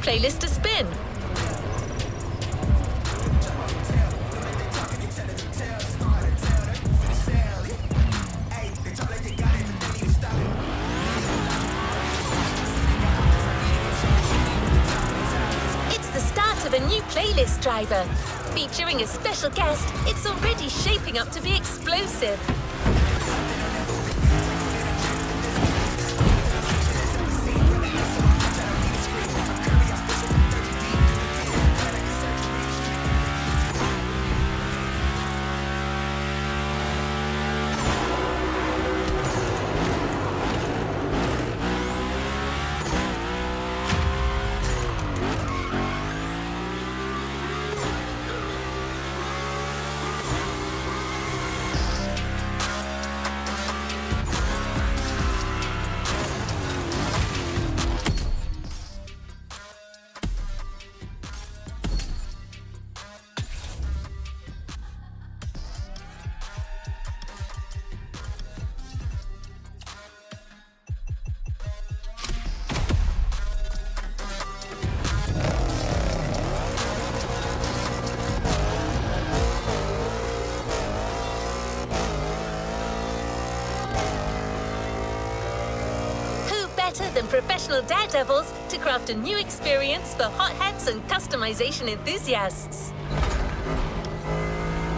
playlist to spin. It's the start of a new playlist driver. Featuring a special guest, it's already shaping up to be explosive. Better than professional daredevils to craft a new experience for hot hats and customization enthusiasts.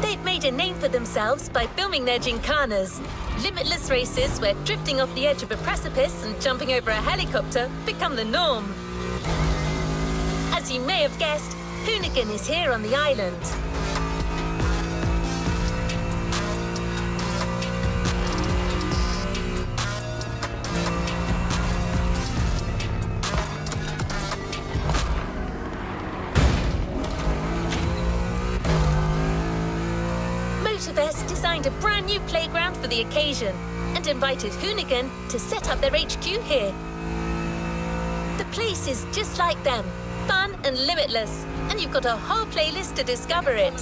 They've made a name for themselves by filming their Gymkhanas, limitless races where drifting off the edge of a precipice and jumping over a helicopter become the norm. As you may have guessed, Hoonigan is here on the island. Motorfest designed a brand new playground for the occasion and invited Hoonigan to set up their HQ here. The place is just like them, fun and limitless, and you've got a whole playlist to discover it.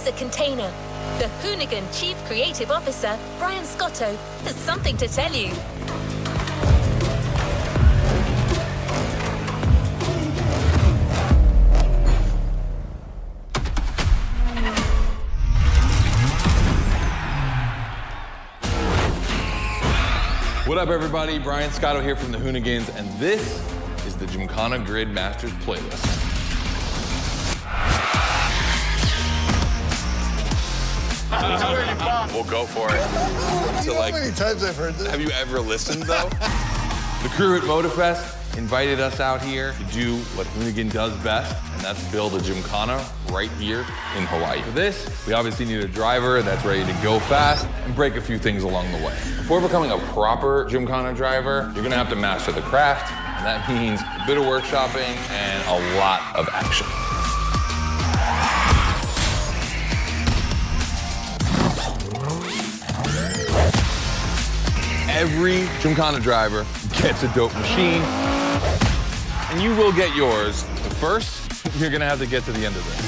The container, The Hoonigan Chief Creative Officer, Brian Scotto, has something to tell you. What up, everybody? Brian Scotto here from the Hoonigans, and this is the Gymkhana Grid Masters playlist. We'll go for it. You know how many times I've heard this? Have you ever listened, though? The crew at Motorfest invited us out here to do what Hoonigan does best, and that's build a Gymkhana right here in Hawaii. For this, we obviously need a driver that's ready to go fast and break a few things along the way. Before becoming a proper Gymkhana driver, you're gonna have to master the craft, and that means a bit of workshopping and a lot of action. Every Gymkhana driver gets a dope machine, and you will get yours. But first, you're gonna have to get to the end of this.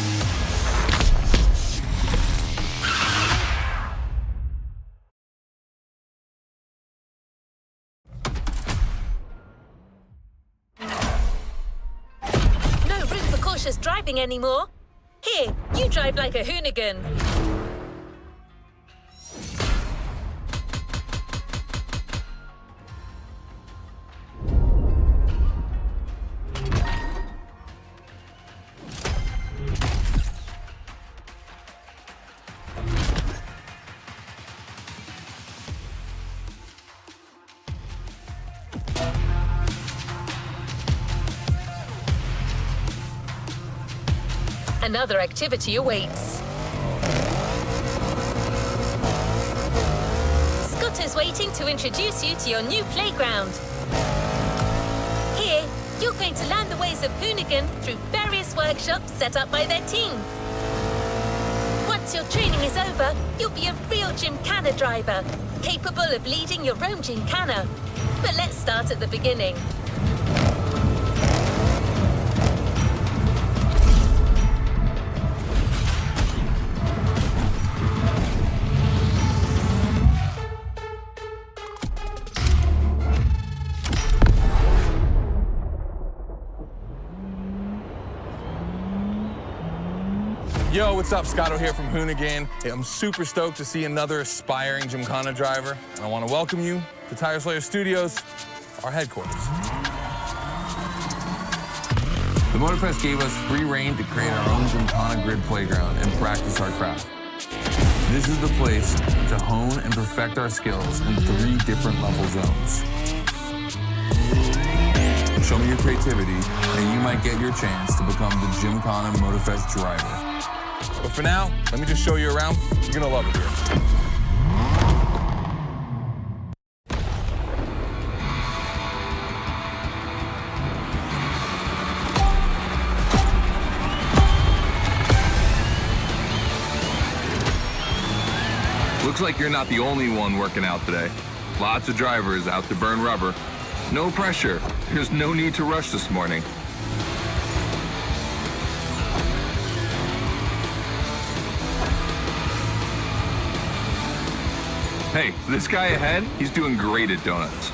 No room for cautious driving anymore. Here, you drive like a Hoonigan. Another activity awaits. Scott is waiting to introduce you to your new playground. Here, you're going to learn the ways of Hoonigan through various workshops set up by their team. Once your training is over, you'll be a real Gymkhana driver, capable of leading your own Gymkhana. But let's start at the beginning. Yo, what's up? Scotto here from Hoonigan. Hey, I'm super stoked to see another aspiring Gymkhana driver. And I want to welcome you to Tire Slayer Studios, our headquarters. The Motorfest gave us free reign to create our own Gymkhana Grid playground and practice our craft. This is the place to hone and perfect our skills in 3 different level zones. Show me your creativity, and you might get your chance to become the Gymkhana Motorfest driver. But for now, let me just show you around. You're gonna love it here. Looks like you're not the only one working out today. Lots of drivers out to burn rubber. No pressure. There's no need to rush this morning. Hey, this guy ahead, he's doing great at donuts.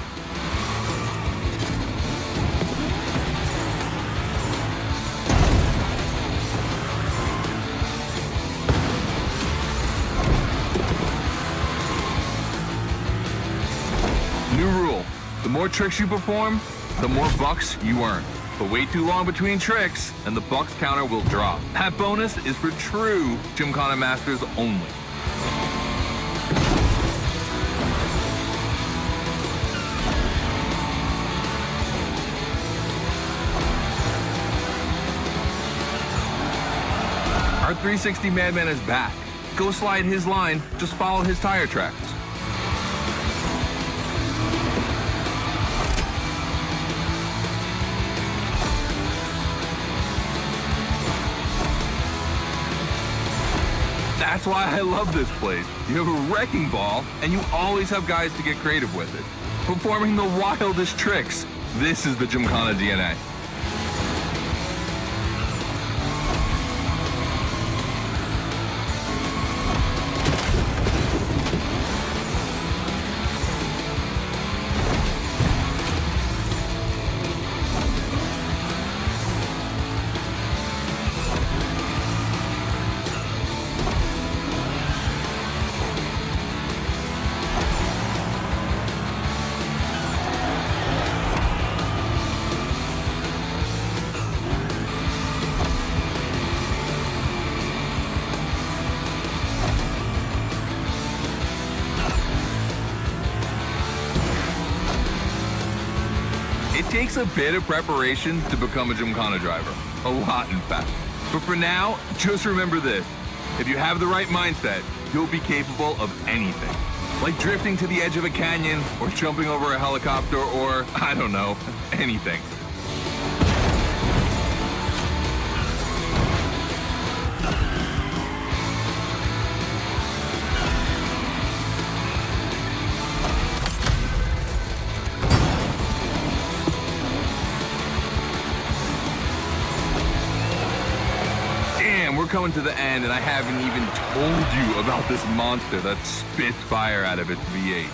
New rule, the more tricks you perform, the more bucks you earn. But wait too long between tricks, and the bucks counter will drop. That bonus is for true Gymkhana Masters only. Our 360 Madman is back. Go slide his line, just follow his tire tracks. That's why I love this place. You have a wrecking ball, and you always have guys to get creative with it. Performing the wildest tricks. This is the Gymkhana DNA. It takes a bit of preparation to become a Gymkhana driver. A lot, in fact. But for now, just remember this. If you have the right mindset, you'll be capable of anything. Like drifting to the edge of a canyon, or jumping over a helicopter, or, I don't know, anything. We're coming to the end, and I haven't even told you about this monster that spits fire out of its V8.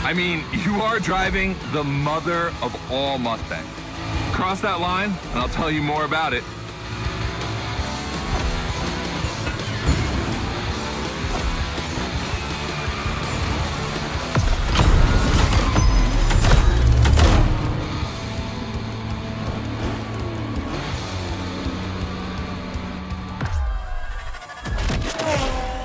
I mean, you are driving the mother of all Mustangs. Cross that line, and I'll tell you more about it.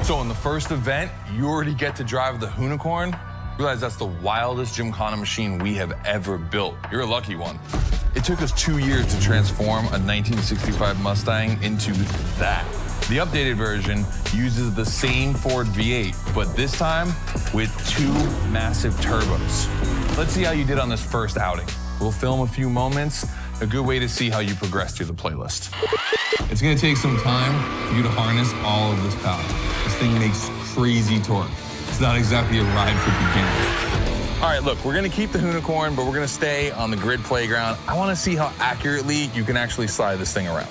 So in the first event, you already get to drive the Unicorn. Realize that's the wildest Gymkhana machine we have ever built. You're a lucky one. It took us 2 years to transform a 1965 Mustang into that. The updated version uses the same Ford V8, but this time with 2 massive turbos. Let's see how you did on this first outing. We'll film a few moments, a good way to see how you progress through the playlist. It's gonna take some time for you to harness all of this power. This thing makes crazy torque. It's not exactly a ride for beginners. All right, look, we're gonna keep the Unicorn, but we're gonna stay on the grid playground. I wanna see how accurately you can actually slide this thing around.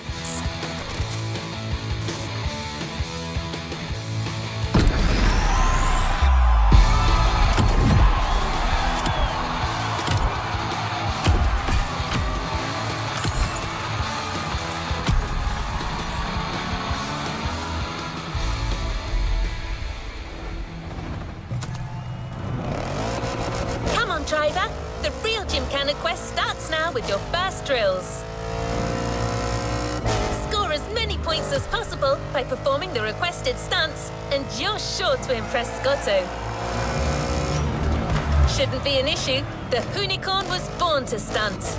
Driver, the real Gymkhana quest starts now with your first drills. Score as many points as possible by performing the requested stunts, and you're sure to impress Scotto. Shouldn't be an issue. The Unicorn was born to stunt.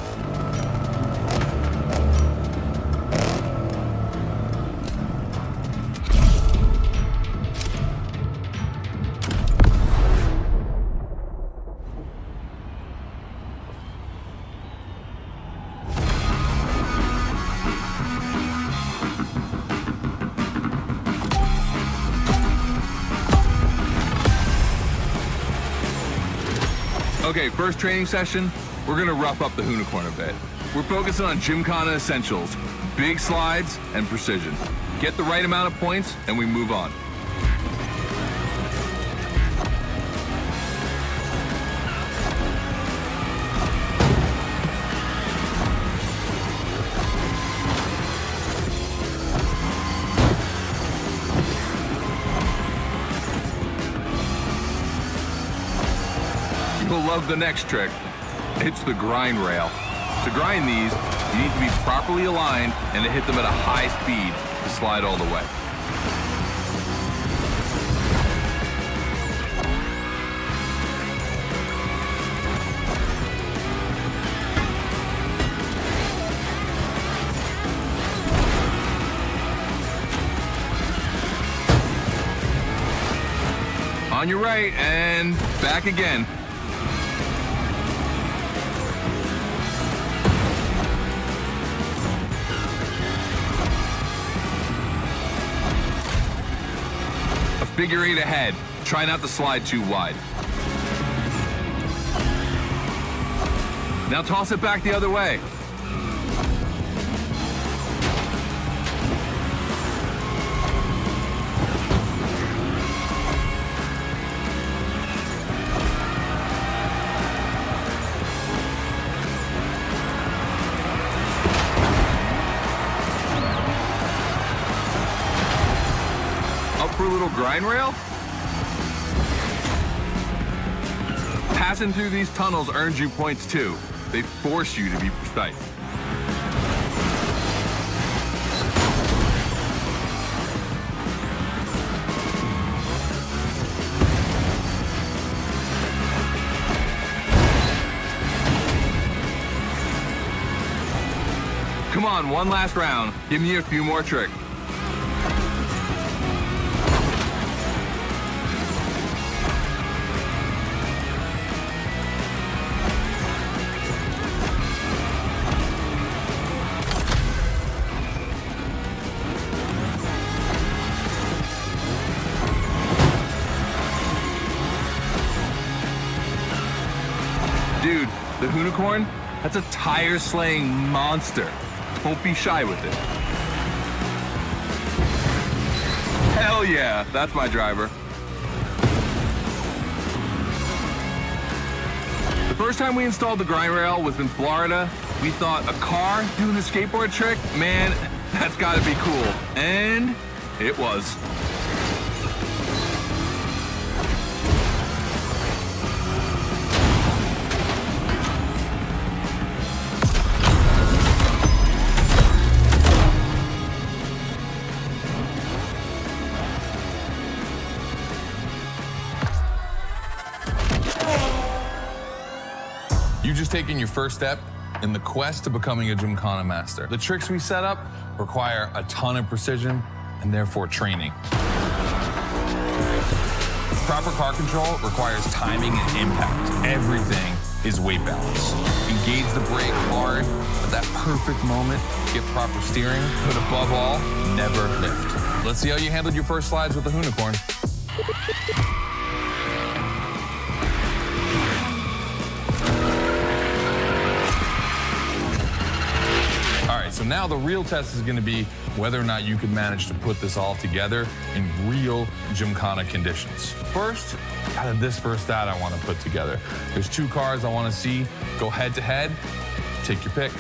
Okay, first training session, we're gonna rough up the Unicorn a bit. We're focusing on Gymkhana essentials, big slides and precision. Get the right amount of points and we move on. You'll love the next trick. It's the grind rail. To grind these, you need to be properly aligned and to hit them at a high speed to slide all the way. On your right and back again. Figure 8 ahead. Try not to slide too wide. Now toss it back the other way. For a little grind rail? Passing through these tunnels earns you points too. They force you to be precise. Come on, one last round. Give me a few more tricks. Dude, the Unicorn, that's a tire-slaying monster. Don't be shy with it. Hell yeah, that's my driver. The first time we installed the grind rail was in Florida. We thought a car doing a skateboard trick, man, that's gotta be cool. And it was. You've just taken your first step in the quest to becoming a Gymkhana master. The tricks we set up require a ton of precision and therefore training. Proper car control requires timing and impact. Everything is weight balance. Engage the brake hard at that perfect moment, get proper steering, but above all, never lift. Let's see how you handled your first slides with the Unicorn. So now the real test is going to be whether or not you can manage to put this all together in real Gymkhana conditions. First, out of this first stat I want to put together. There's two cars I want to see go head to head. Take your pick.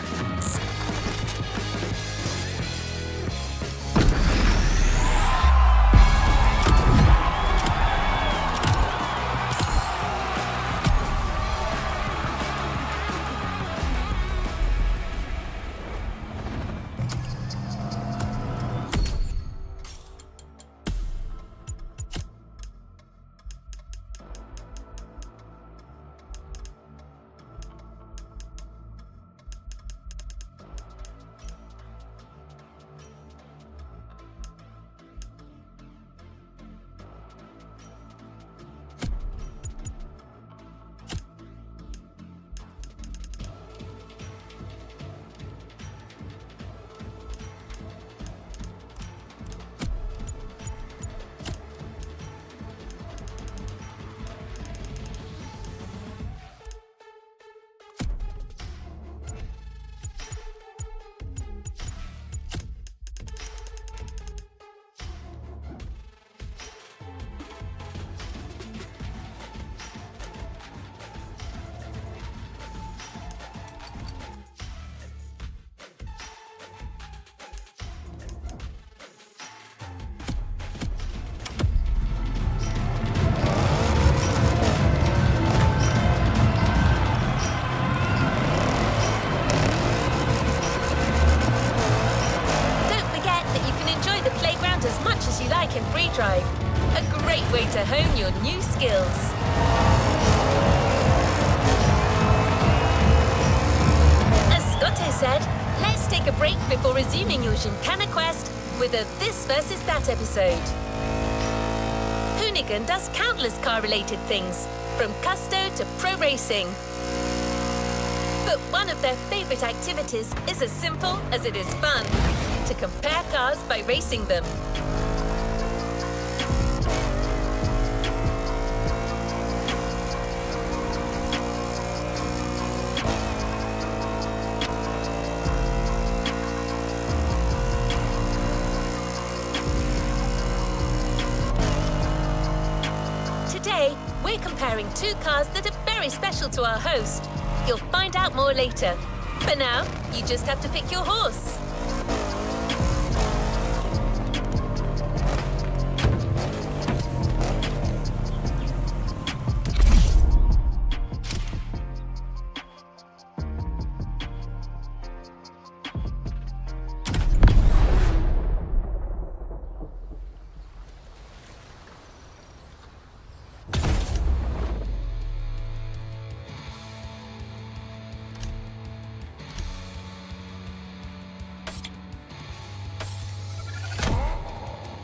in free drive. A great way to hone your new skills. As Scotto said, let's take a break before resuming your Gymkhana quest with a This versus That episode. Hoonigan does countless car-related things, from custo to pro racing. But one of their favorite activities is as simple as it is fun, to compare cars by racing them. Today, we're comparing two cars that are very special to our host. You'll find out more later. For now, you just have to pick your horse.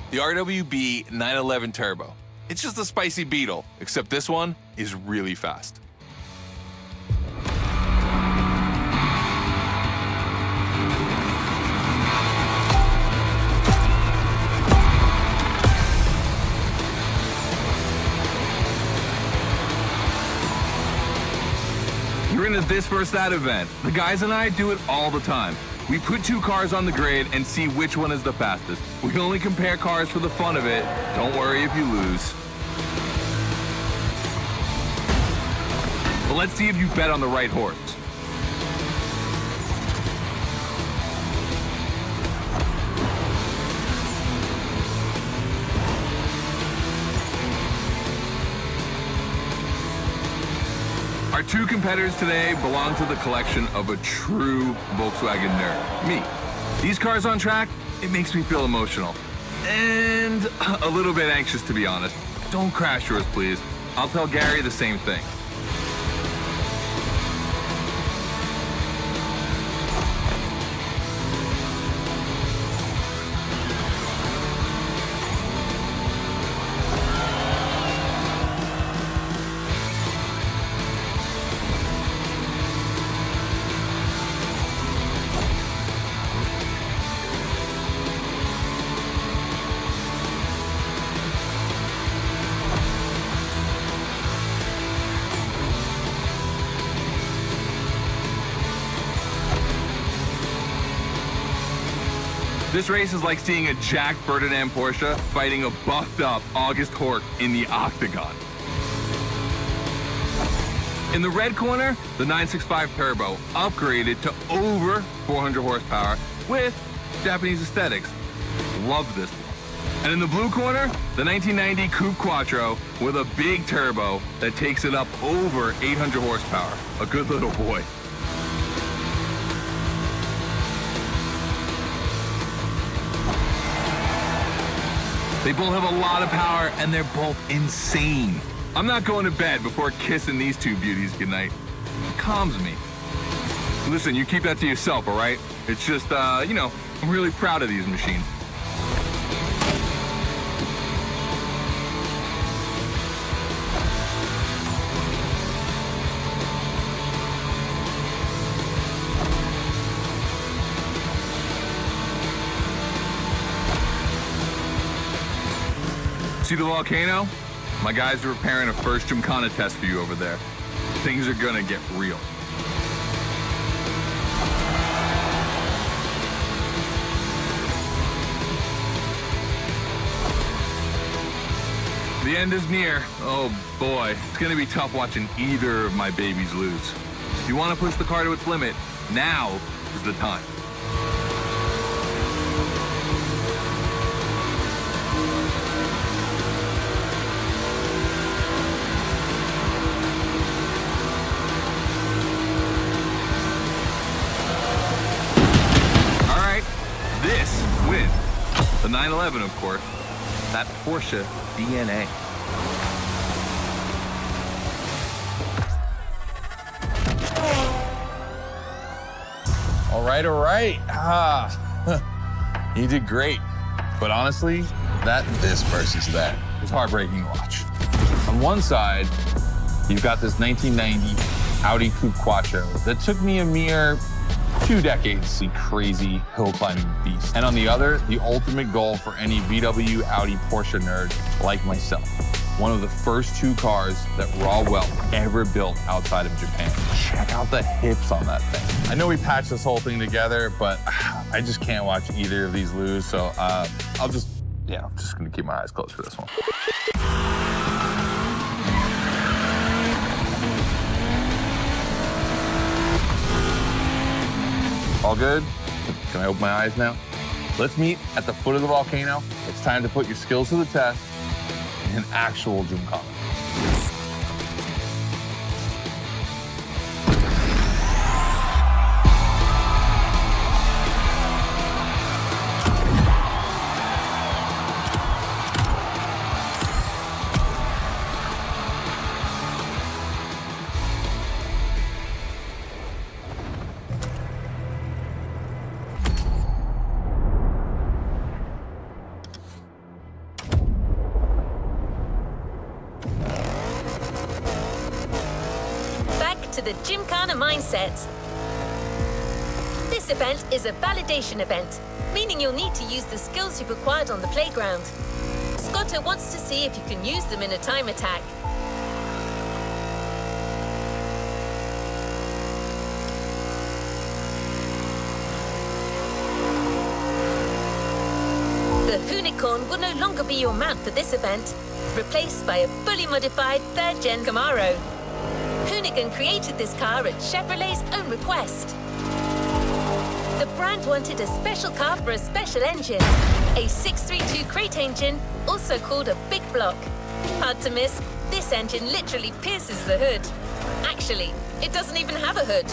the RWB 911 Turbo. It's just a spicy Beetle, except this one is really fast. You're into this versus that event. The guys and I do it all the time. We put two cars on the grid and see which one is the fastest. We only compare cars for the fun of it. Don't worry if you lose. But let's see if you bet on the right horse. Our two competitors today belong to the collection of a true Volkswagen nerd, me. These cars on track, it makes me feel emotional. And a little bit anxious, to be honest. Don't crash yours, please. I'll tell Gary the same thing. This race is like seeing a Jack Ferdinand Porsche fighting a buffed up August Hork in the octagon. In the red corner, the 965 Turbo upgraded to over 400 horsepower with Japanese aesthetics. Love this one. And in the blue corner, the 1990 Coupe Quattro with a big turbo that takes it up over 800 horsepower. A good little boy. They both have a lot of power, and they're both insane. I'm not going to bed before kissing these two beauties goodnight. It calms me. Listen, you keep that to yourself, all right? It's just, you know, I'm really proud of these machines. See the volcano? My guys are preparing a first Gymkhana test for you over there. Things are gonna get real. The end is near. Oh boy, it's gonna be tough watching either of my babies lose. If you wanna push the car to its limit, now is the time. This wins. The 911, of course. That Porsche DNA. All right. You did great. But honestly, this versus that was heartbreaking to watch. On one side, you've got this 1990 Audi Coupe Quattro that took me a mere 2 decades to see crazy hill climbing beast. And on the other, the ultimate goal for any VW, Audi, Porsche nerd like myself. One of the first 2 cars that Raw Welt ever built outside of Japan. Check out the hips on that thing. I know we patched this whole thing together, but I just can't watch either of these lose. So I'm just gonna keep my eyes closed for this one. All good? Can I open my eyes now? Let's meet at the foot of the volcano. It's time to put your skills to the test in an actual Gymkhana. the Gymkhana mindset. This event is a validation event, meaning you'll need to use the skills you've acquired on the playground. Scotto wants to see if you can use them in a time attack. The Unicorn will no longer be your mount for this event, replaced by a fully modified third-gen Camaro. Hoonigan created this car at Chevrolet's own request. The brand wanted a special car for a special engine, a 632 crate engine, also called a big block. Hard to miss, this engine literally pierces the hood. Actually, it doesn't even have a hood.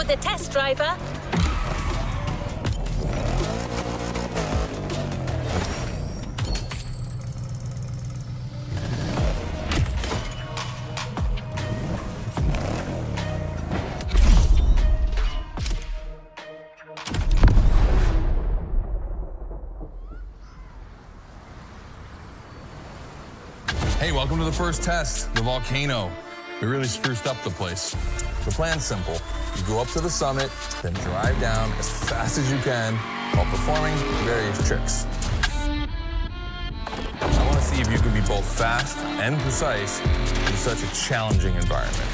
The test driver. Hey, welcome to the first test, the Volcano. We really spruced up the place. The plan's simple. You go up to the summit, then drive down as fast as you can while performing various tricks. I want to see if you can be both fast and precise in such a challenging environment.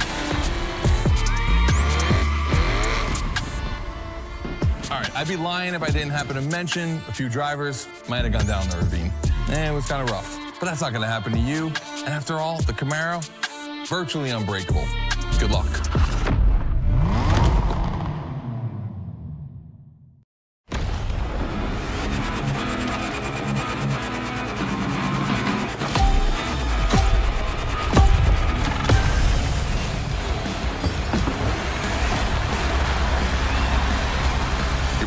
All right, I'd be lying if I didn't happen to mention a few drivers might have gone down the ravine. It was kind of rough, but that's not going to happen to you. And after all, the Camaro, virtually unbreakable. Good luck.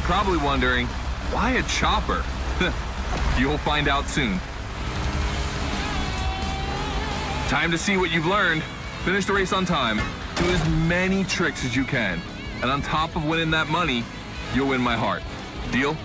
Probably wondering, why a chopper? You'll find out soon. Time to see what you've learned. Finish the race on time. Do as many tricks as you can. And on top of winning that money, you'll win my heart. Deal?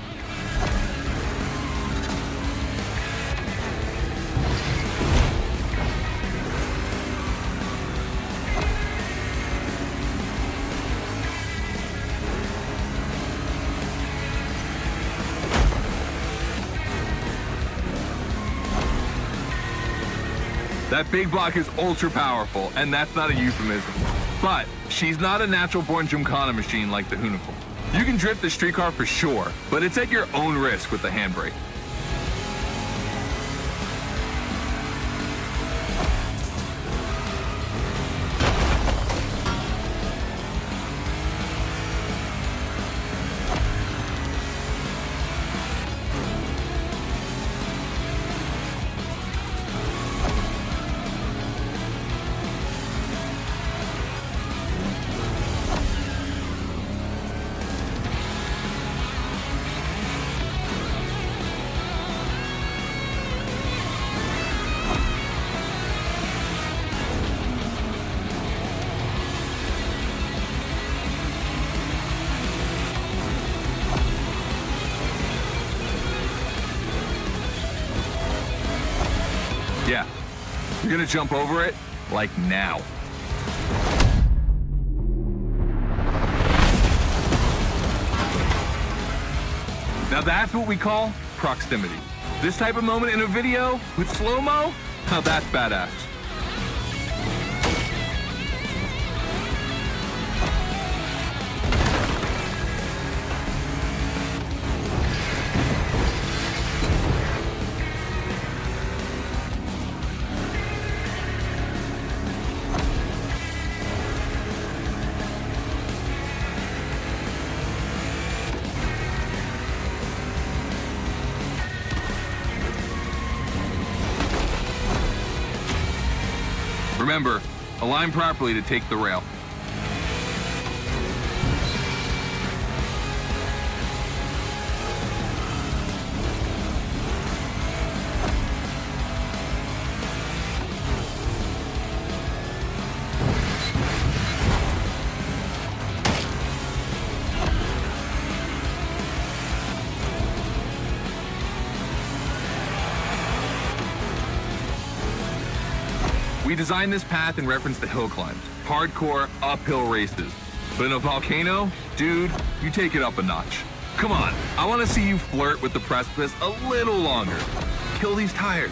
That big block is ultra powerful, and that's not a euphemism. But she's not a natural-born Gymkhana machine like the Unicorn. You can drift the street car for sure, but it's at your own risk with the handbrake. gonna jump over it, like now. Now that's what we call proximity. This type of moment in a video with slow-mo, now that's badass. Remember, align properly to take the rail. We designed this path in reference to hill climbs, hardcore uphill races. But in a volcano, dude, you take it up a notch. Come on, I want to see you flirt with the precipice a little longer. Kill these tires.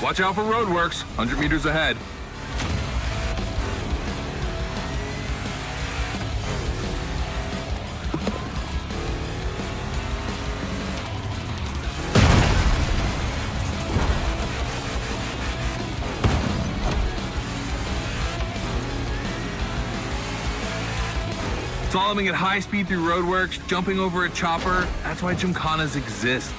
Watch out for roadworks, 100 meters ahead. Slaloming at high speed through roadworks, jumping over a chopper, that's why Gymkhanas exist.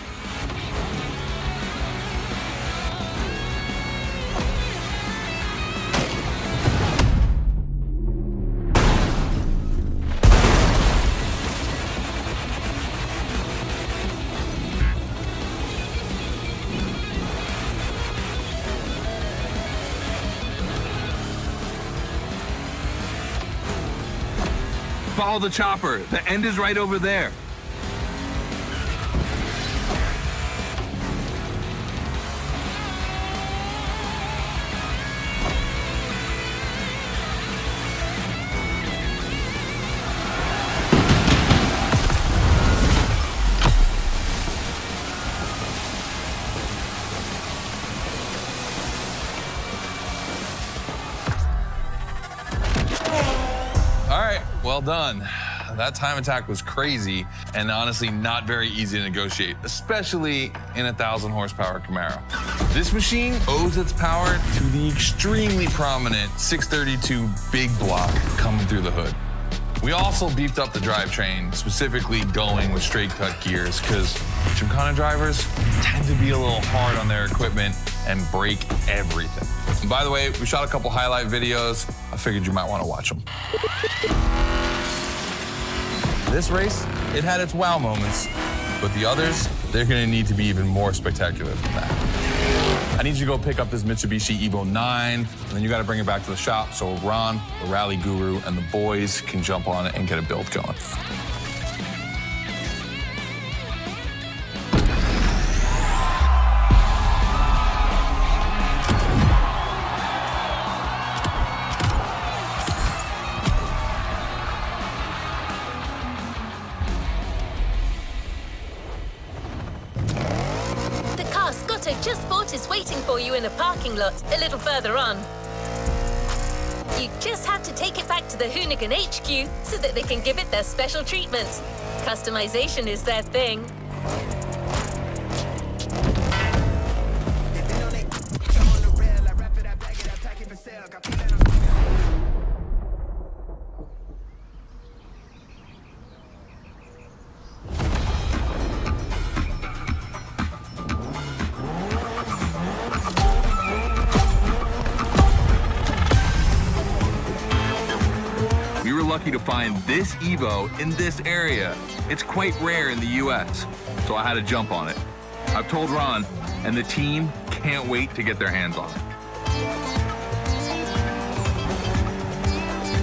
Follow the chopper. The end is right over there. All right, well done. That time attack was crazy and honestly not very easy to negotiate, especially in a 1,000 horsepower Camaro. This machine owes its power to the extremely prominent 632 big block coming through the hood. We also beefed up the drivetrain, specifically going with straight cut gears, because Gymkhana drivers tend to be a little hard on their equipment and break everything. And by the way, we shot a couple highlight videos. I figured you might want to watch them. This race, it had its wow moments, but the others, they're gonna need to be even more spectacular than that. I need you to go pick up this Mitsubishi Evo 9, and then you gotta bring it back to the shop so Ron, the rally guru, and the boys can jump on it and get a build going. auto just bought is waiting for you in a parking lot a little further on. You just have to take it back to the Hoonigan HQ so that they can give it their special treatment. Customization is their thing. We were lucky to find this Evo in this area. It's quite rare in the US, so I had to jump on it. I've told Ron, and the team can't wait to get their hands on it.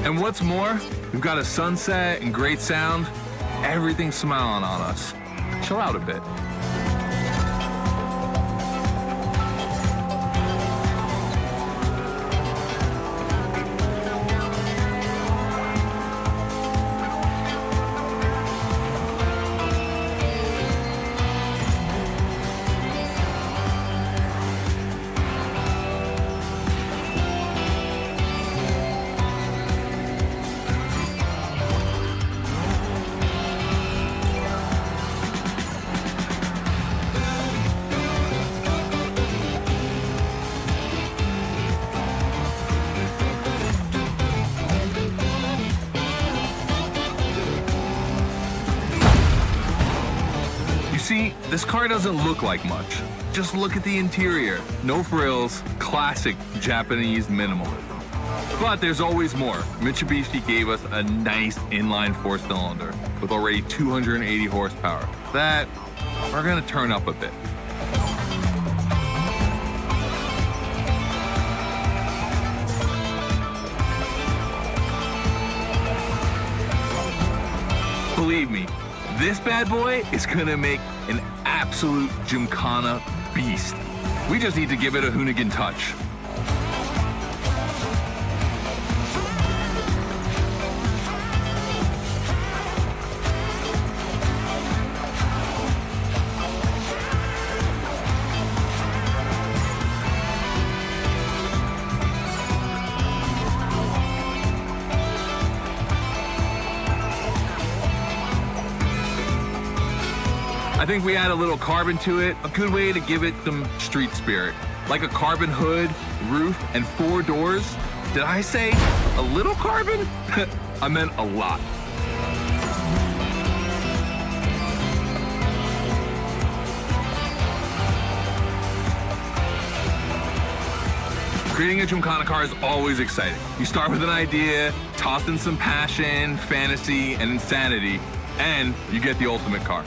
And what's more, we've got a sunset and great sound. Everything's smiling on us. Chill out a bit. See, this car doesn't look like much. Just look at the interior. No frills, classic Japanese minimalism. But there's always more. Mitsubishi gave us a nice inline four-cylinder with already 280 horsepower. That we're gonna turn up a bit. Believe me, this bad boy is gonna make an absolute Gymkhana beast. We just need to give it a Hoonigan touch. I think we add a little carbon to it, a good way to give it some street spirit. Like a carbon hood, roof, and 4 doors. Did I say a little carbon? I meant a lot. Creating a Gymkhana car is always exciting. You start with an idea, toss in some passion, fantasy, and insanity, and you get the ultimate car.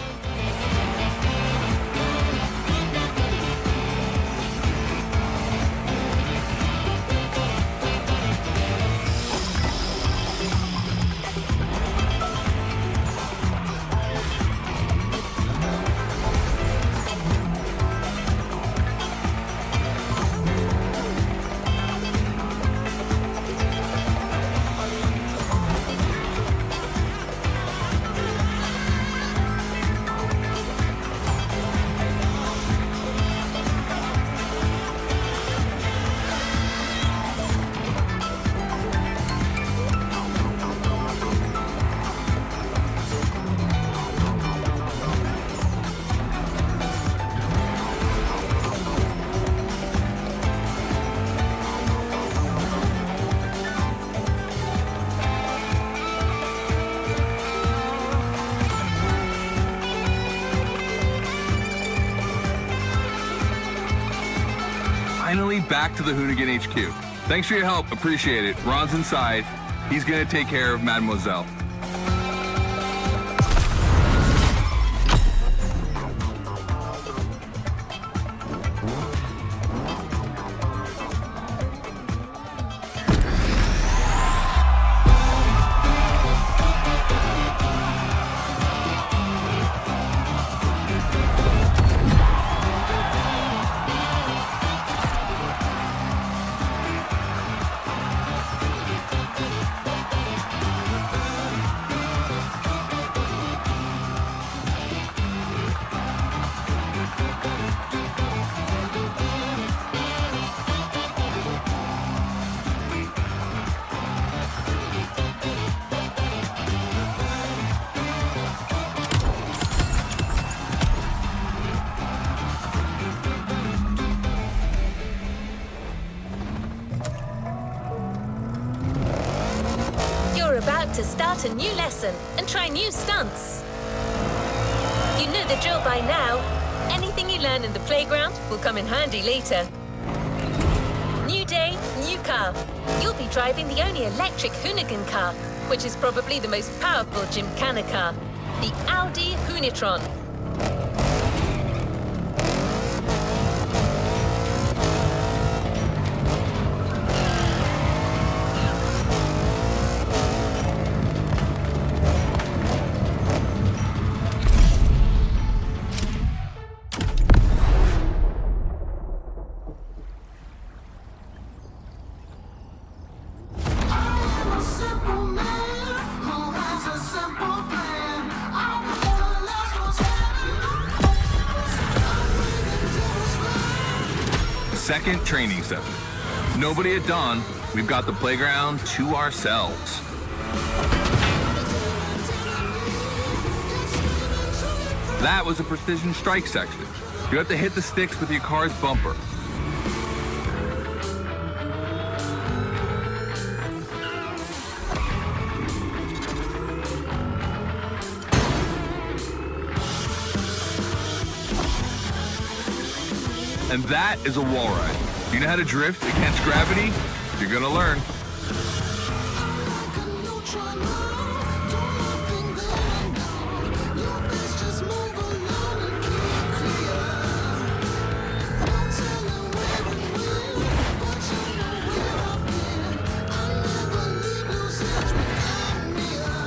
Finally back to the Hoonigan HQ. Thanks for your help, appreciate it. Ron's inside. He's gonna take care of Mademoiselle. to start a new lesson and try new stunts. You know the drill by now. Anything you learn in the playground will come in handy later. New day, new car. You'll be driving the only electric Hoonigan car, which is probably the most powerful Gymkhana car, the Audi Hoonitron. Second training session. Nobody at dawn. We've got the playground to ourselves. That was a precision strike section. You have to hit the sticks with your car's bumper. And that is a wall ride. You know how to drift against gravity? You're gonna learn.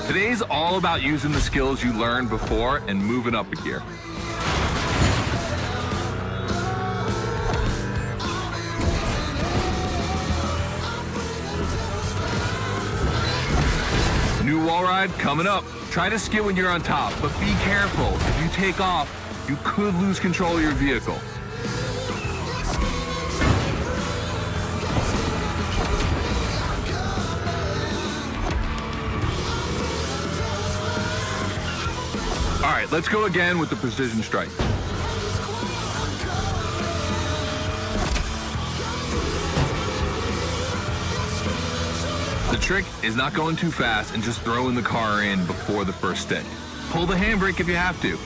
Today's all about using the skills you learned before and moving up a gear. New wall ride coming up. Try to skid when you're on top, but be careful. If you take off, you could lose control of your vehicle. All right, let's go again with the precision strike. The trick is not going too fast and just throwing the car in before the first stick. Pull the handbrake if you have to.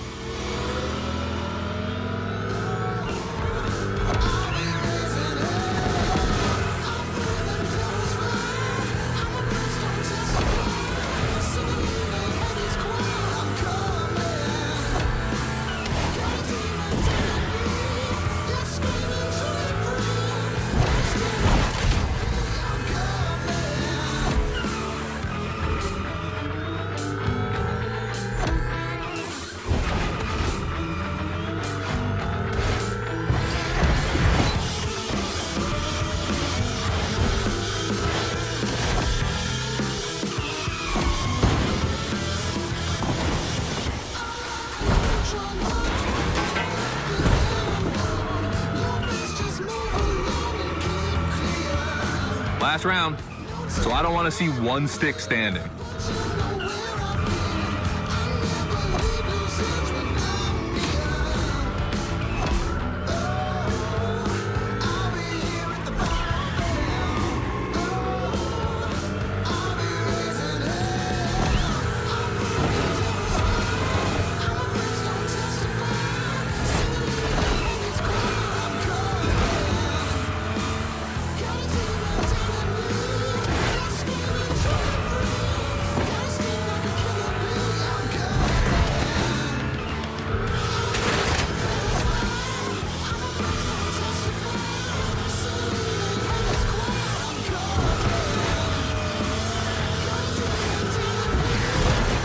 Last round, so I don't want to see one stick standing.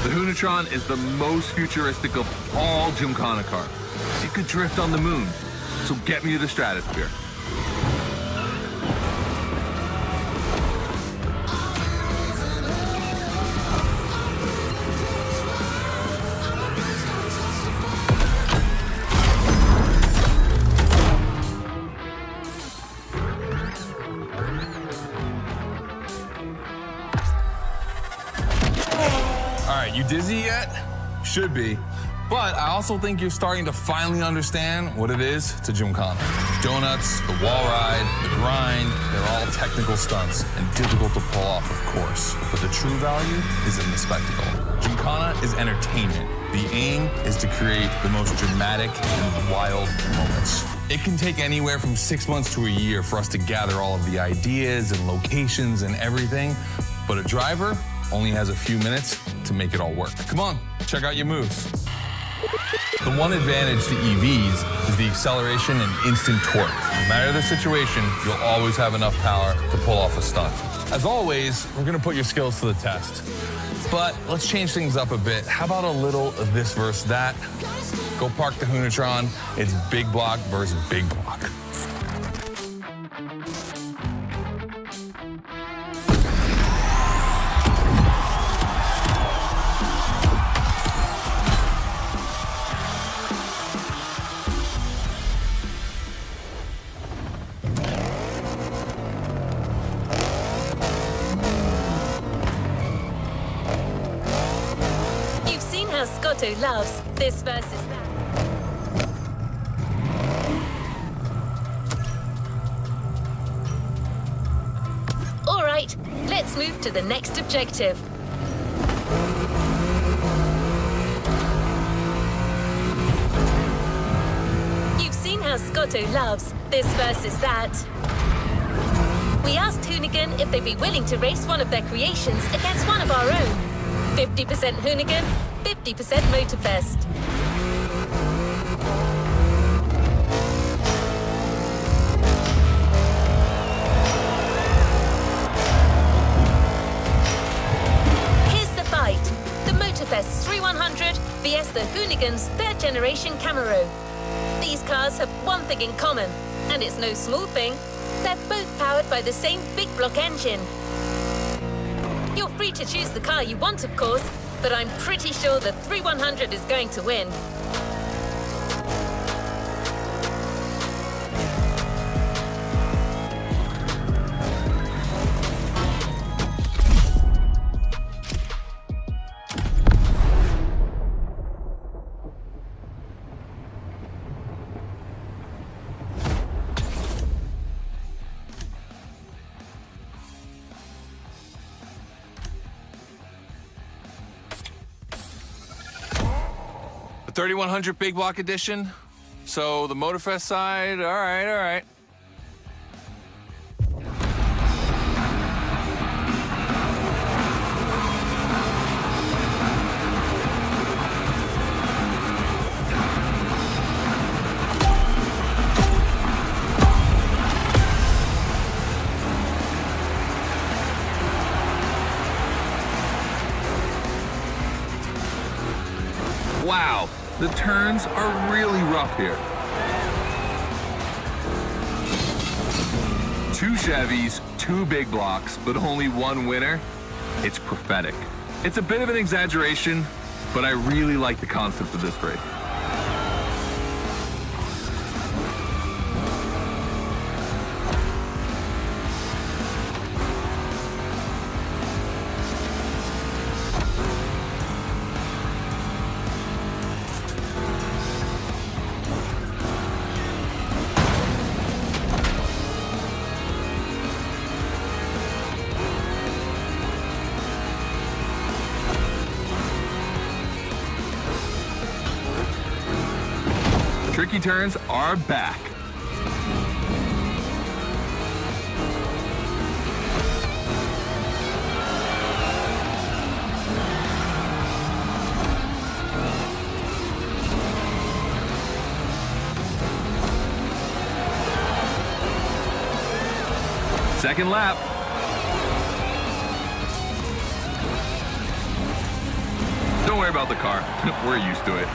The Hoonitron is the most futuristic of all Gymkhana cars. It could drift on the moon, so get me to the stratosphere. All right, you dizzy yet? Should be. But I also think you're starting to finally understand what it is to Gymkhana. Donuts, the wall ride, the grind, they're all technical stunts and difficult to pull off, of course. But the true value is in the spectacle. Gymkhana is entertainment. The aim is to create the most dramatic and wild moments. It can take anywhere from 6 months to a year for us to gather all of the ideas and locations and everything, but a driver only has a few minutes to make it all work. Come on, check out your moves. The one advantage to EVs is the acceleration and instant torque. No matter the situation, you'll always have enough power to pull off a stunt. As always, we're gonna put your skills to the test. But let's change things up a bit. How about a little of this versus that? Go park the Hoonatron. It's big block versus big block. Scotto loves this versus that. All right, let's move to the next objective. You've seen how Scotto loves this versus that. We asked Hoonigan if they'd be willing to race one of their creations against one of our own. 50% Hoonigan, 50% Motorfest. Here's the fight. The Motorfest 3100 vs the Hoonigan's third generation Camaro. These cars have one thing in common, and it's no small thing. They're both powered by the same big block engine. You're free to choose the car you want, of course, but I'm pretty sure the 3100 is going to win. The 3100 big block edition. So the Motorfest side, all right. Wow, the turns are really rough here. 2 Chevys, 2 big blocks, but only one winner. It's prophetic. It's a bit of an exaggeration, but I really like the concept of this race. Tricky turns are back. Second lap. Don't worry about the car. We're used to it.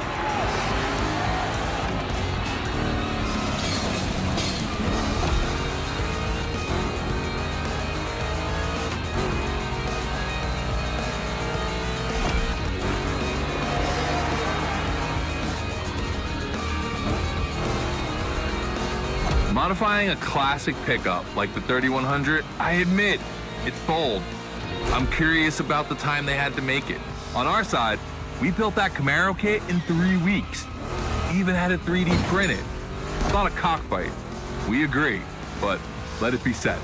Modifying a classic pickup like the 3100, I admit, it's bold. I'm curious about the time they had to make it. On our side, We built that Camaro kit in 3 weeks. Even had it 3D printed. It's not a cockfight. We agree, but let it be said.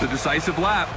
The decisive lap.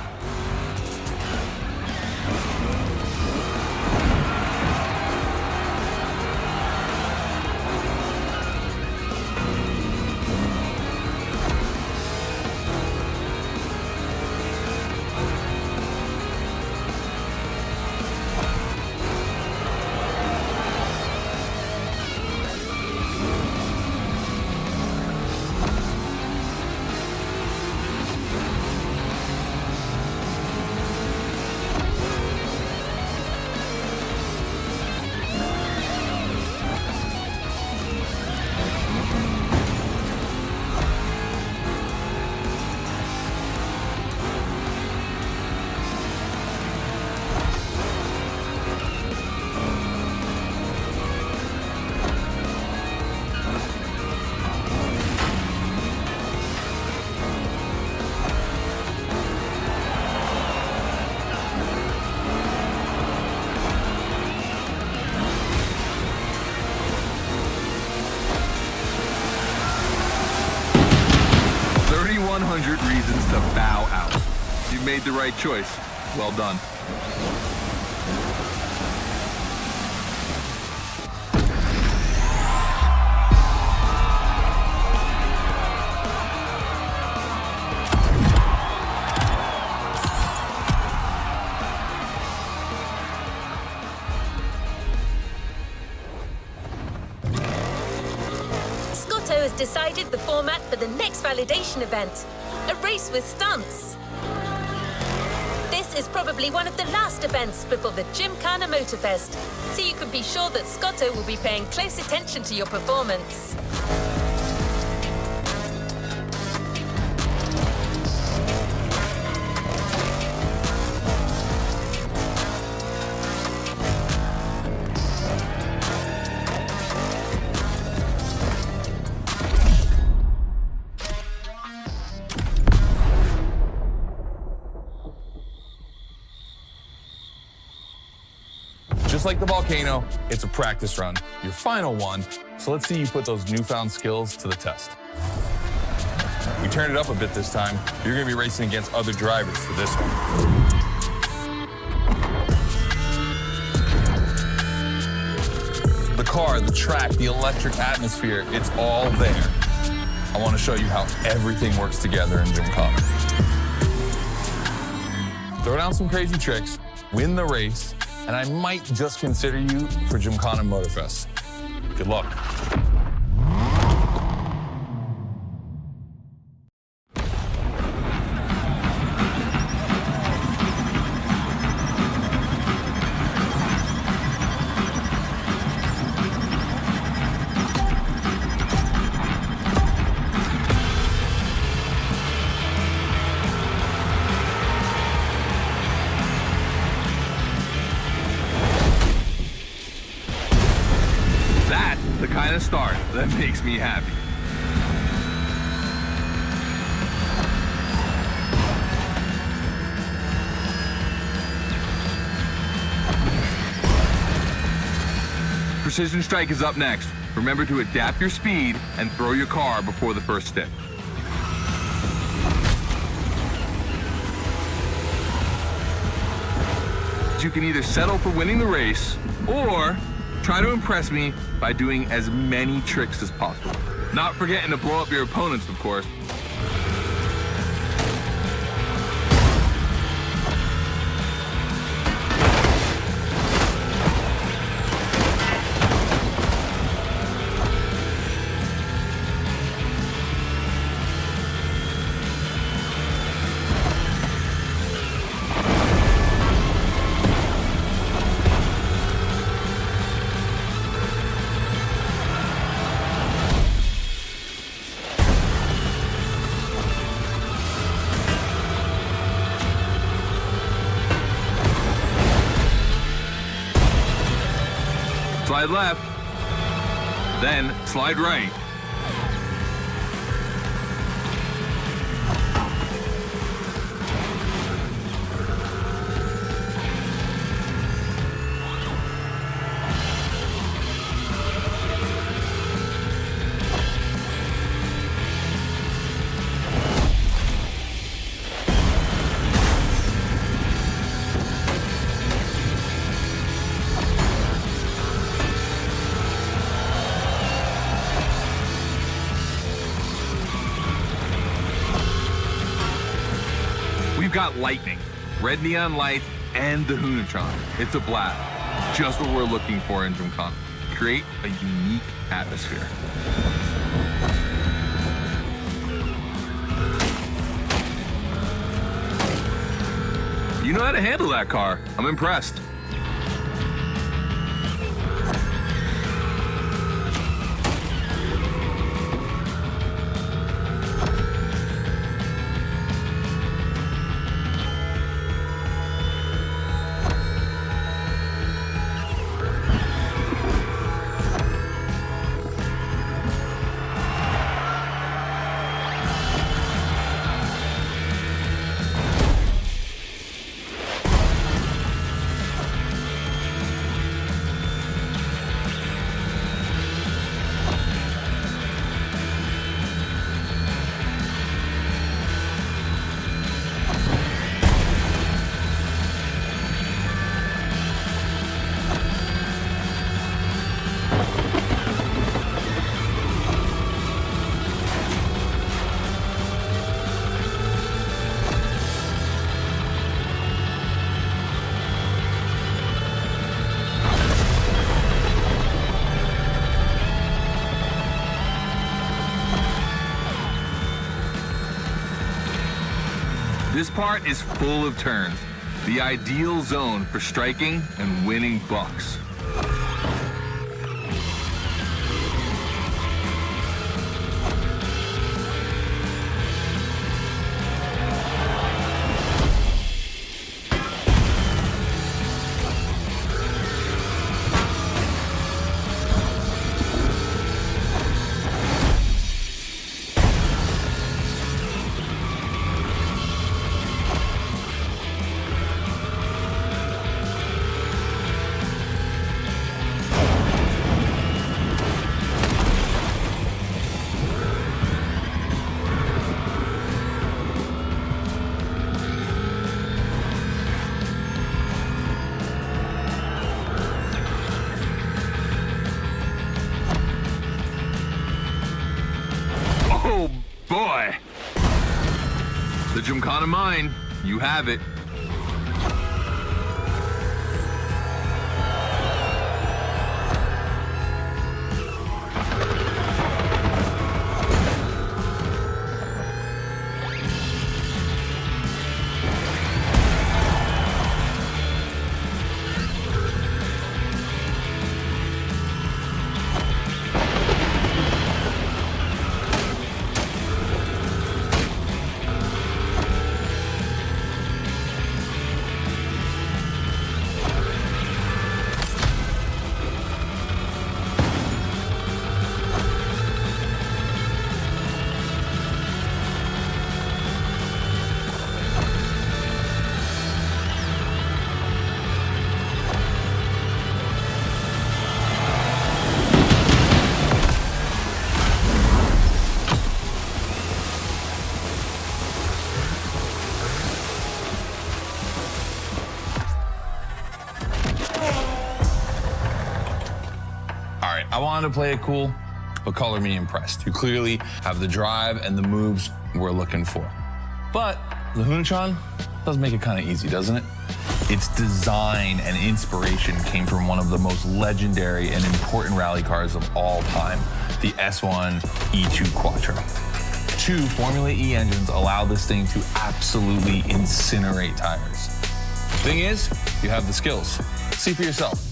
Reasons to bow out. You made the right choice. Well done. Scotto has decided the format for the next validation event, a race with stunts. This is probably one of the last events before the Gymkhana Motorfest, so you can be sure that Scotto will be paying close attention to your performance. Just like the volcano, it's a practice run, your final one, so let's see you put those newfound skills to the test. We turned it up a bit this time. You're gonna be racing against other drivers for this one. The car, the track, the electric atmosphere, it's all there. I wanna show you how everything works together in Gymkhana. Throw down some crazy tricks, win the race, and I might just consider you for Gymkhana Motorfest. Good luck. The kind of start that makes me happy. Precision Strike is up next. Remember to adapt your speed and throw your car before the first stick. You can either settle for winning the race or try to impress me by doing as many tricks as possible. Not forgetting to blow up your opponents, of course. slide left, then slide right. We've got lightning, red neon lights, and the Hunatron. It's a blast. Just what we're looking for in Gymkhana. Create a unique atmosphere. You know how to handle that car. I'm impressed. This part is full of turns, the ideal zone for striking and winning bucks. Oh boy! The Gymkhana mine, you have it. I wanted to play it cool, but color me impressed. You clearly have the drive and the moves we're looking for. But the Hunatron does make it kind of easy, doesn't it? Its design and inspiration came from one of the most legendary and important rally cars of all time, the S1 E2 Quattro. 2 Formula E engines allow this thing to absolutely incinerate tires. Thing is, you have the skills. See for yourself.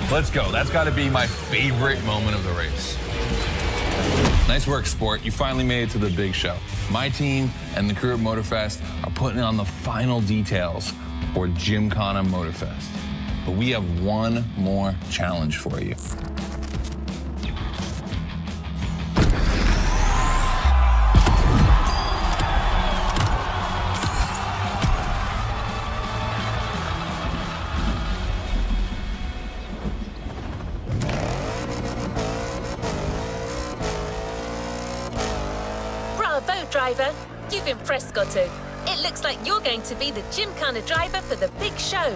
Let's go. That's got to be my favorite moment of the race. Nice work, Sport. You finally made it to the big show. My team and the crew at Motorfest are putting on the final details for Gymkhana Motorfest. But we have one more challenge for you. Bravo, driver. You've impressed Goto. It looks like you're going to be the Gymkhana driver for the big show.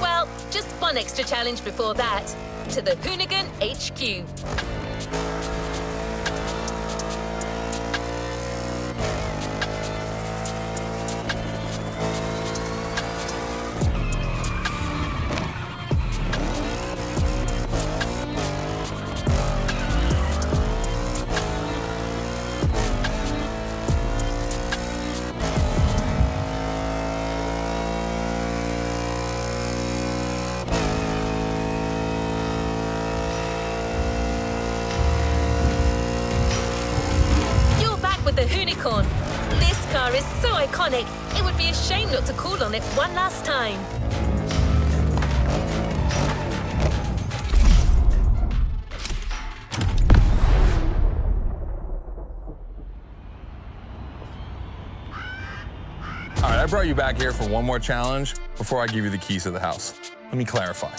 Well, just one extra challenge before that. To the Hoonigan HQ. With the Hoonicorn. This car is so iconic, it would be a shame not to call on it one last time. All right, I brought you back here for one more challenge before I give you the keys to the house. Let me clarify.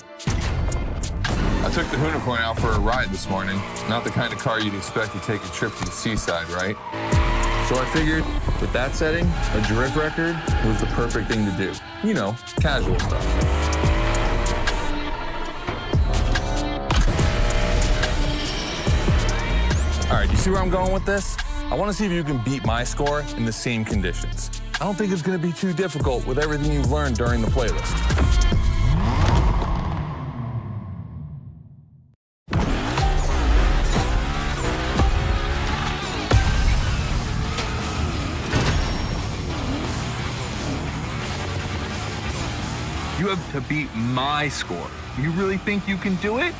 I took the Hoonicorn out for a ride this morning. Not the kind of car you'd expect to take a trip to the seaside, right? So I figured, with that setting, a drift record was the perfect thing to do. You know, casual stuff. All right, you see where I'm going with this? I want to see if you can beat my score in the same conditions. I don't think it's going to be too difficult with everything you've learned during the playlist. You have to beat my score. You really think you can do it?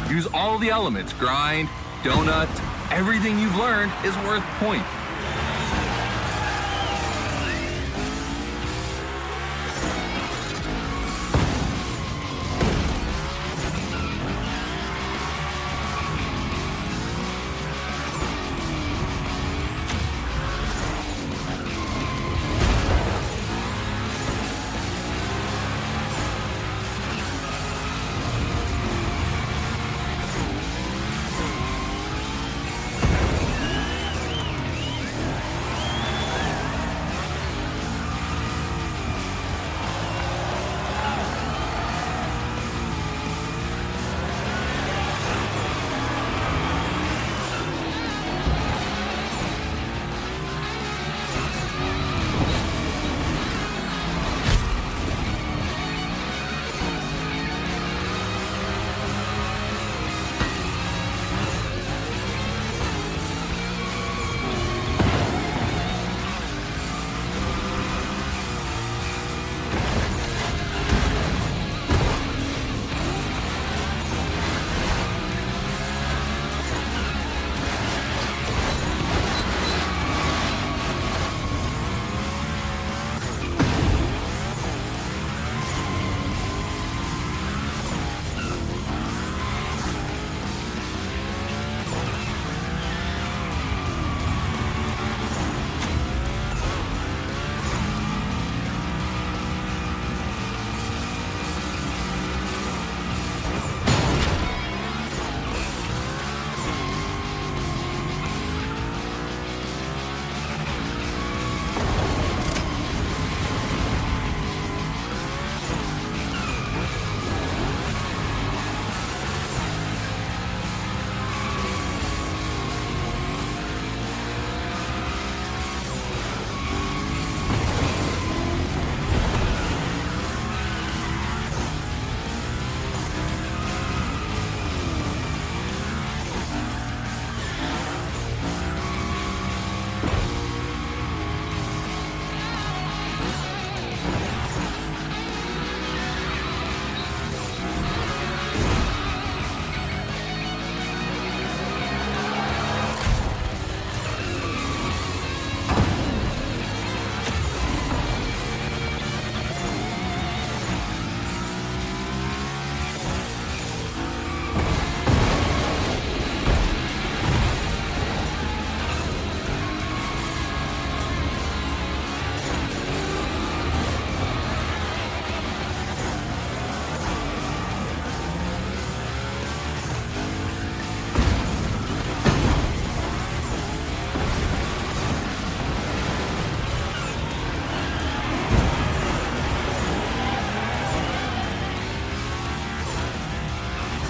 Use all the elements, grind, donuts, everything you've learned is worth points.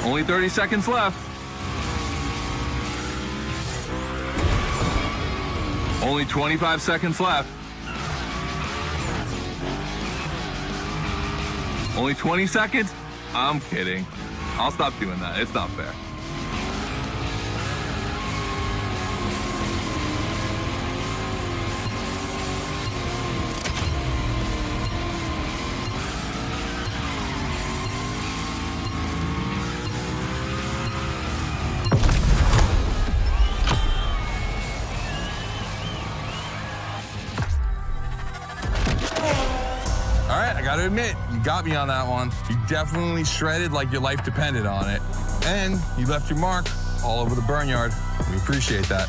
Only 30 seconds left. Only 25 seconds left. Only 20 seconds? I'm kidding. I'll stop doing that. It's not fair. All right, I gotta admit, you got me on that one. You definitely shredded like your life depended on it. And you left your mark all over the burnyard. We appreciate that.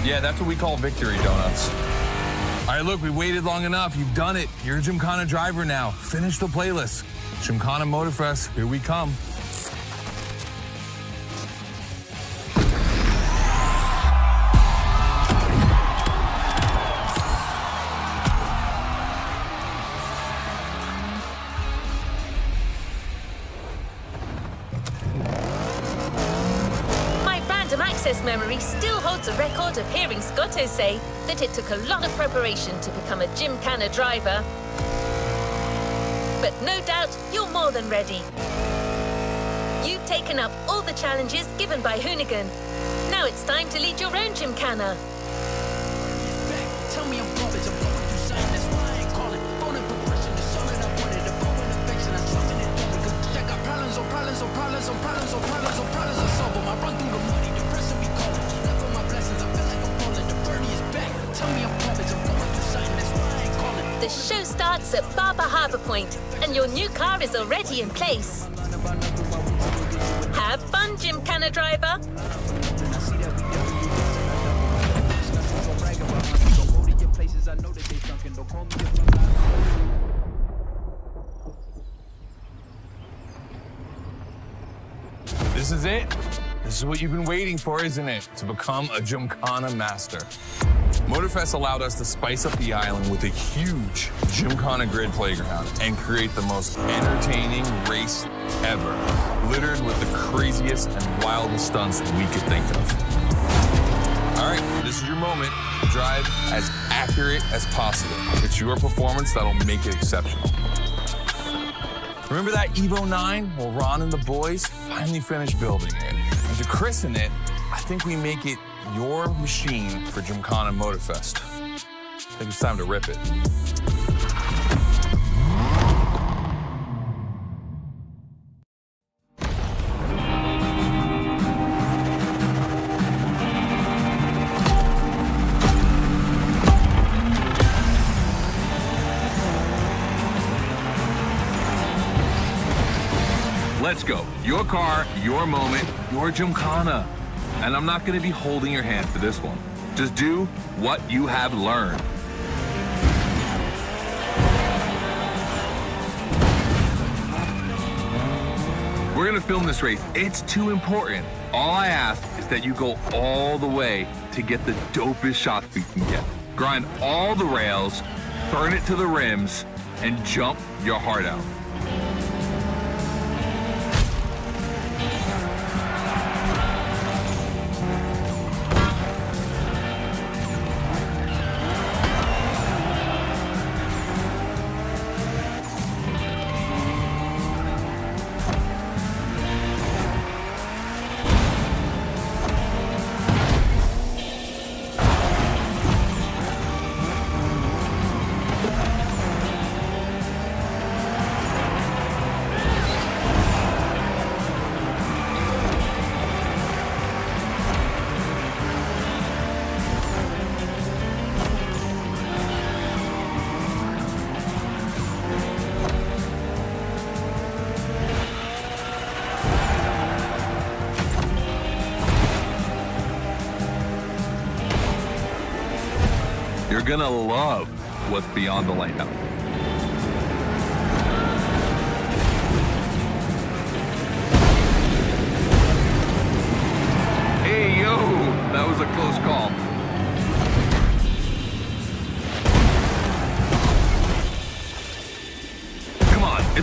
Yeah, that's what we call victory donuts. All right, look, we waited long enough. You've done it. You're a Gymkhana driver now. Finish the playlist. Gymkhana Motorfest, here we come. Access memory still holds a record of hearing Scotto say that it took a lot of preparation to become a Gymkhana driver. But no doubt you're more than ready. You've taken up all the challenges given by Hoonigan. Now it's time to lead your own Gymkhana. Tell me I'm garbage, I'm going through something, that's why I ain't calling. Phone and progression, the song that I wanted, the phone and affection, I'm something that do it. Cause I got problems on problems on problems on problems on problems on problems on solve them. I run through the money, the pressure be calling. Left on my blessings, I feel like I'm falling. The birdie is back. Tell me I'm garbage, I'm going through something, that's why I ain't calling. The show starts at Barber Harbour Point, and your new car is already in place. Have fun, Gymkhana driver. This is it. This is what you've been waiting for, isn't it? To become a Gymkhana master. Motorfest allowed us to spice up the island with a huge Gymkhana grid playground and create the most entertaining race ever, littered with the craziest and wildest stunts we could think of. All right, this is your moment. Drive as accurate as possible. It's your performance that'll make it exceptional. Remember that Evo 9? Well, Ron and the boys finally finished building it. And to christen it, I think we make it your machine for Gymkhana Motorfest. I think it's time to rip it. Let's go. Your car, your moment, your Gymkhana. And I'm not going to be holding your hand for this one. Just do what you have learned. We're going to film this race. It's too important. All I ask is that you go all the way to get the dopest shots we can get. Grind all the rails, burn it to the rims, and jump your heart out. You're gonna love what's beyond the layout. Hey, yo, that was a close call.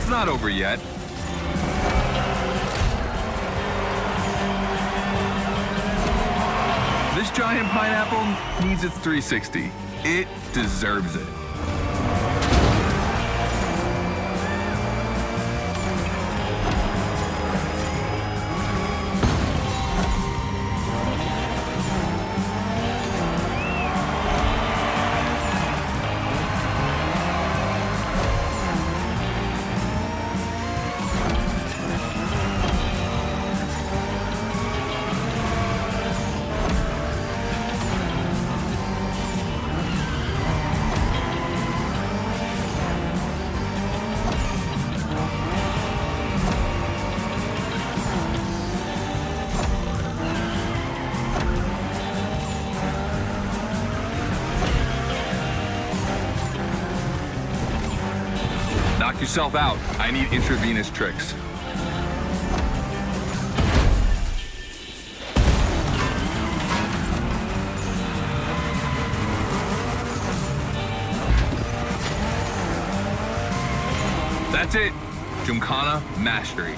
not over yet. This giant pineapple needs its 360. It deserves it. Knock yourself out. I need intravenous tricks. That's it. Gymkhana mastery.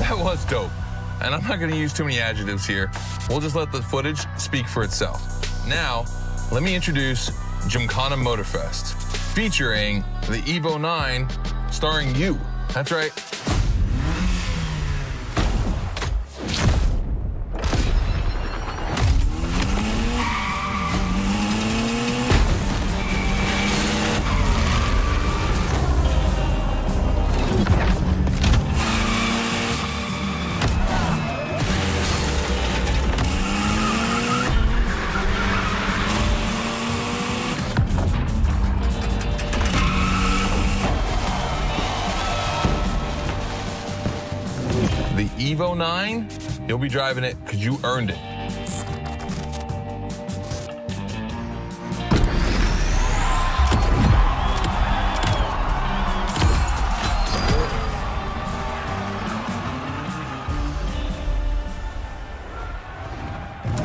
That was dope. And I'm not gonna use too many adjectives here. We'll just let the footage speak for itself. Now, let me introduce Gymkhana Motorfest, featuring the Evo 9, starring you. That's right. The Evo 9, you'll be driving it because you earned it.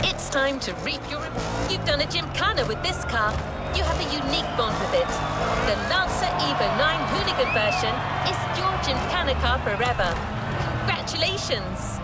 It's time to reap your reward. You've done a Gymkhana with this car. You have a unique bond with it. The Lancer Evo 9 Hoonigan version is your Gymkhana car forever. Congratulations!